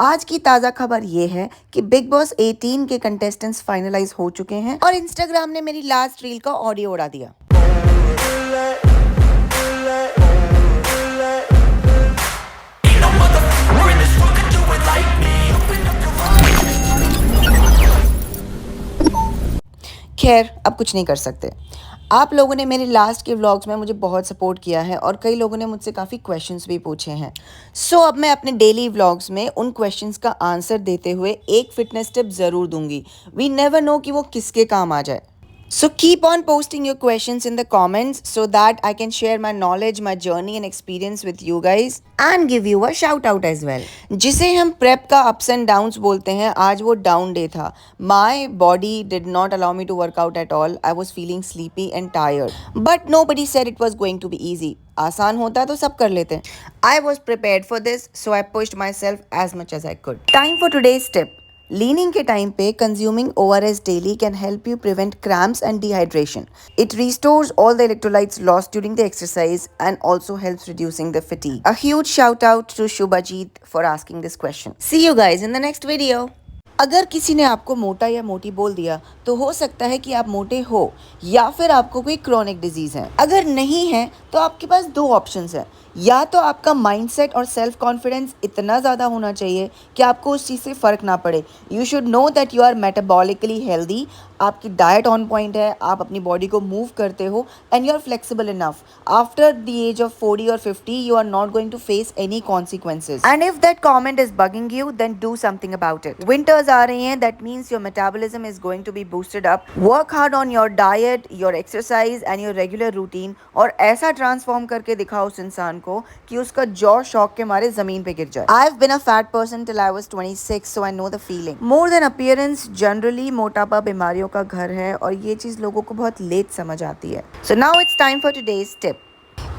आज की ताज़ा खबर ये है कि बिग बॉस 18 के कंटेस्टेंट्स फाइनलाइज हो चुके हैं और इंस्टाग्राम ने मेरी लास्ट रील का ऑडियो उड़ा दिया। खैर, अब कुछ नहीं कर सकते। आप लोगों ने मेरे लास्ट के व्लॉग्स में मुझे बहुत सपोर्ट किया है और कई लोगों ने मुझसे काफ़ी क्वेश्चंस भी पूछे हैं। सो अब मैं अपने डेली व्लॉग्स में उन क्वेश्चंस का आंसर देते हुए एक फिटनेस टिप ज़रूर दूंगी। वी नेवर नो कि वो किसके काम आ जाए। So keep on posting your questions in the comments so that I can share my knowledge, my journey and experience with you guys and give you a shout out as well. जिसे हम prep का ups and downs बोलते हैं, आज वो down day था. My body did not allow me to work out at all. I was feeling sleepy and tired. But nobody said it was going to be easy. आसान होता तो सब कर लेते. I was prepared for this, so I pushed myself as much as I could. Time for today's tip. Leaning के time पे consuming ORS daily can help you prevent cramps and dehydration. It restores all the electrolytes lost during the exercise and also helps reducing the fatigue. A huge shout out to Shubhajit for asking this question. See you guys in the next video. अगर किसी ने आपको मोटा या मोटी बोल दिया तो हो सकता है कि आप मोटे हो या फिर आपको कोई क्रॉनिक डिजीज है. अगर नहीं है तो आपके पास दो ऑप्शंस हैं. या तो आपका माइंडसेट और सेल्फ कॉन्फिडेंस इतना ज़्यादा होना चाहिए कि आपको उस चीज़ से फ़र्क ना पड़े. You should know that you are metabolically healthy. आपकी डाइट ऑन पॉइंट है, आप अपनी बॉडी को मूव करते हो and you are flexible enough. After the age of 40 और 50 you are not going to face any consequences. And if that comment is bugging you then do something about it. Winters आ रही हैं, that means your metabolism is going to be boosted up. Work hard on your diet, your exercise and your regular routine और ऐसा transform करके दिखाओ उस इंसान को कि उसका जॉ शॉक के मारे जमीन पे गिर जाए. I have been a fat person till I was 26, so I know the feeling. More than appearance, generally मोटापा बीमारियों का घर है और ये चीज लोगों को बहुत लेट समझ आती है. So now it's time for today's tip.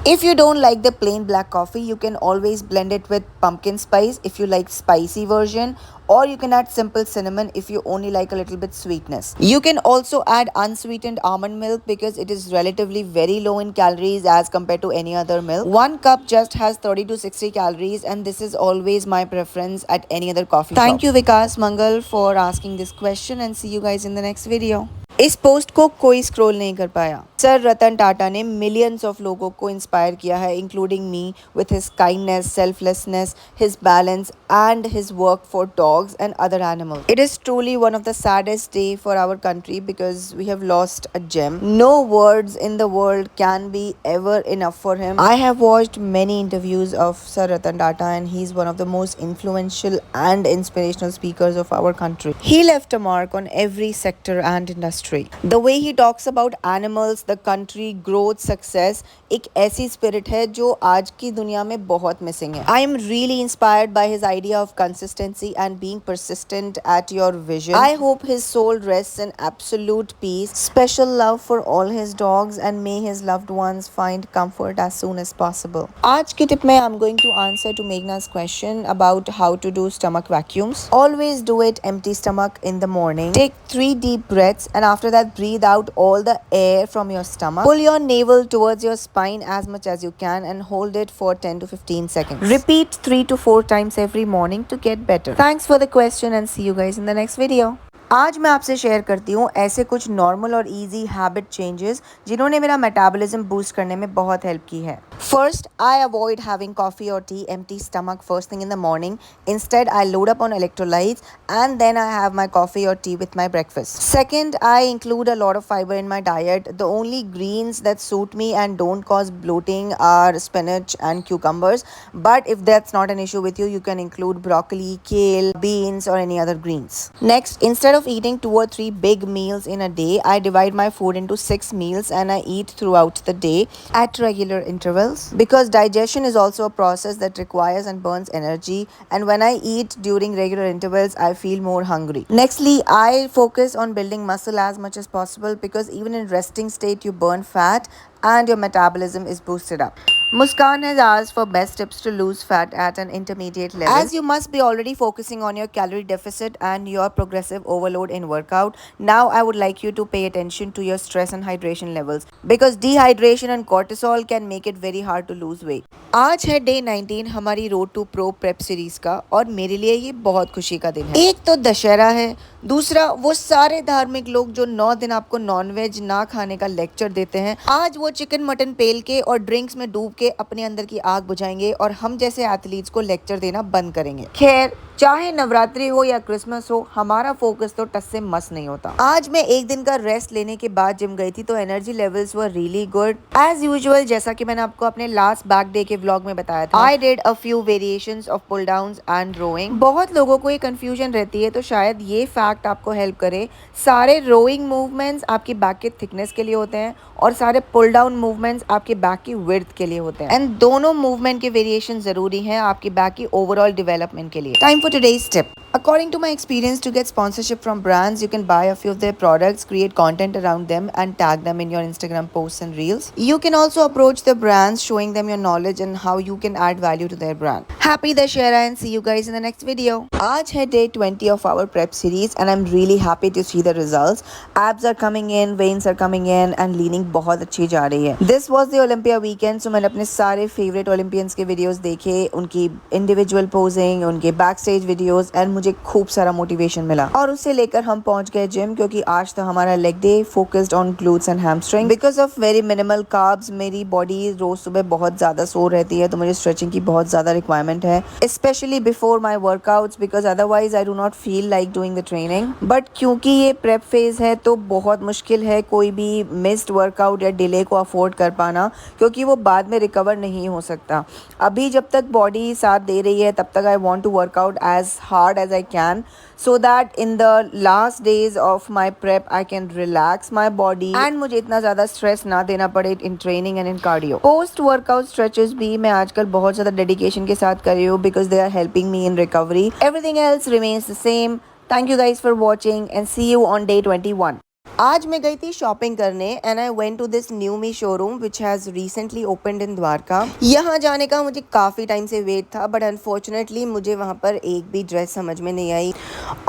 If you don't like the plain black coffee, you can always blend it with pumpkin spice if you like spicy version, or you can add simple cinnamon if you only like a little bit sweetness. You can also add unsweetened almond milk because it is relatively very low in calories as compared to any other milk. One cup just has 30 to 60 calories and this is always my preference at any other coffee shop. Thank you Vikas Mangal for asking this question and see you guys in the next video. इस post को कोई scroll नहीं कर पाया. Sir Ratan Tata ने millions of लोगों को inspire किया है, including me, with his kindness, selflessness, his balance and his work for dogs and other animals. It is truly one of the saddest day for our country because we have lost a gem. No words in the world can be ever enough for him. I have watched many interviews of sir Ratan Tata and he is one of the most influential and inspirational speakers of our country. He left a mark on every sector and industry. The way he talks about animals, the country, growth, success, एक ऐसी spirit है जो आज की दुनिया में बहुत missing है. I am really inspired by his idea of consistency and being persistent at your vision. I hope his soul rests in absolute peace. Special love for all his dogs and may his loved ones find comfort as soon as possible. आज की tip में I'm going to answer to Meghna's question about how to do stomach vacuums. Always do it empty stomach in the morning. Take 3 deep breaths and after that breathe out all the air from your stomach. Pull your navel towards your spine as much as you can and hold it for 10 to 15 seconds. Repeat 3 to 4 times every morning to get better. Thanks for the question and see you guys in the next video. आज मैं आपसे share करती हूँ ऐसे कुछ normal और easy habit changes जिन्होंने मेरा मेटाबॉलिज्म बूस्ट करने में बहुत हेल्प की है. First, I avoid having coffee और tea empty stomach first thing in the morning. Instead I load up on electrolytes and then I have my coffee और tea with my breakfast. Second, I include a lot of fibre in my diet. The only greens that suit me and don't cause bloating are spinach and cucumbers, but if that's not an issue with you, you can include broccoli, kale, beans or any other greens. Next, instead of eating 2 or 3 big meals in a day, I divide my food into 6 meals and I eat throughout the day at regular intervals because digestion is also a process that requires and burns energy, and when I eat during regular intervals I feel more hungry. Nextly, I focus on building muscle as much as possible because even in resting state you burn fat and your metabolism is boosted up. Muskan has asked for best tips to lose fat at an intermediate level. As you must be already focusing on your calorie deficit and your progressive overload in workout, now I would like you to pay attention to your stress and hydration levels because dehydration and cortisol can make it very hard to lose weight. आज है day 19 हमारी road to pro prep series का और मेरे लिए ये बहुत खुशी का दिन है। एक तो दशहरा है, दूसरा वो सारे धार्मिक लोग जो 9 दिन आपको नॉनवेज ना खाने का लेक्चर देते हैं, आज वो चिकन मटन पेल के और ड्रिंक्स में डूब के अपने अंदर की आग बुझाएंगे और हम जैसे एथलीट्स को लेक्चर देना बंद करेंगे। खैर, चाहे नवरात्रि हो या क्रिसमस हो, हमारा फोकस तो टस से मस नहीं होता। आज मैं एक दिन का रेस्ट लेने के बाद जिम गई थी तो energy levels were really good as usual. जैसा कि मैंने आपको अपने लास्ट बैक डे के व्लॉग में बताया था, I did a few variations of pull downs and rowing. बहुत लोगों को ये कंफ्यूजन रहती है तो शायद ये फैक्ट आपको हेल्प करे। सारे रोइंग मूवमेंट्स आपकी बैक के थिकनेस के लिए होते हैं और सारे पुल डाउन मूवमेंट्स आपके बैक की विड्थ के लिए होते हैं एंड दोनों मूवमेंट के वेरिएशन जरूरी हैं आपकी बैक की ओवरऑल डेवलपमेंट के लिए। Time for today's tip. According to my experience, to get sponsorship from brands, you can buy a few of their products, create content around them, and tag them in your Instagram posts and reels. You can also approach the brands, showing them your knowledge and how you can add value to their brand. Happy Dussehra and see you guys in the next video. आज है day 20 of our prep series and I'm really happy to see the results. Abs are coming in, veins are coming in, and leaning बहुत अच्छी जा रही है. This was the Olympia weekend, so मैंने अपने सारे favorite Olympians के videos देखे, उनकी individual posing, उनके backstage videos, and मुझे खूब सारा मोटिवेशन मिला और उससे लेकर हम पहुंच गए जिम क्योंकि आज तो हमारा leg day focused on glutes and hamstring. Because of very minimal carbs मेरी बॉडी रोज सुबह बहुत ज्यादा सो रहती है तो मुझे स्ट्रेचिंग की बहुत ज्यादा रिक्वायरमेंट है, specially before my workouts because otherwise I do not feel like doing the training. But क्योंकि ये प्रेप फेज है तो बहुत मुश्किल है कोई भी मिस्ड वर्कआउट या डिले को अफोर्ड कर पाना क्योंकि वो बाद में रिकवर नहीं हो सकता। अभी जब तक बॉडी साथ दे रही है तब तक I want to work out as hard as I can so that in the last days of my prep I can relax my body and मुझे इतना ज़्यादा stress ना देना पड़े in training and in cardio. Post workout stretches भी मैं आजकल बहुत ज़्यादा dedication के साथ कर रही हूँ because they are helping me in recovery. Everything else remains the same. Thank you guys for watching and see you on day 21. आज मैं गई थी शॉपिंग करने and I went to this new Mi showroom which has recently opened in Dwarka. यहाँ जाने का मुझे काफ़ी टाइम से वेट था बट अनफॉर्चुनेटली मुझे वहाँ पर एक भी ड्रेस समझ में नहीं आई।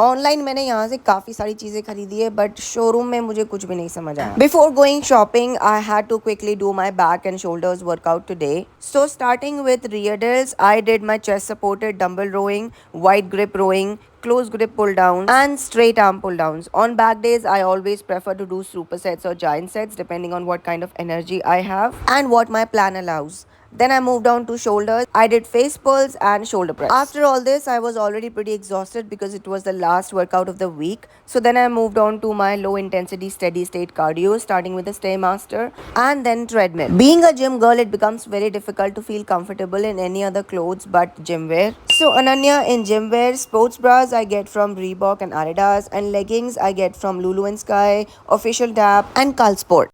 ऑनलाइन मैंने यहाँ से काफ़ी सारी चीज़ें खरीदी है बट शोरूम में मुझे कुछ भी नहीं समझ आया। Before going shopping I had to quickly do my back and shoulders workout today. So starting with rear delts I did my chest supported dumbbell rowing, wide grip rowing, close grip pull downs and straight arm pull downs. On back days, I always prefer to do supersets or giant sets depending on what kind of energy I have and what my plan allows. Then I moved on to shoulders. I did face pulls and shoulder press. After all this, I was already pretty exhausted because it was the last workout of the week. So then I moved on to my low intensity steady state cardio, starting with the Stairmaster and then treadmill. Being a gym girl, it becomes very difficult to feel comfortable in any other clothes but gym wear. So Ananya, in gym wear, sports bras I get from Reebok and Adidas and leggings I get from Lulu and Sky, Official Dap and Carl Sport.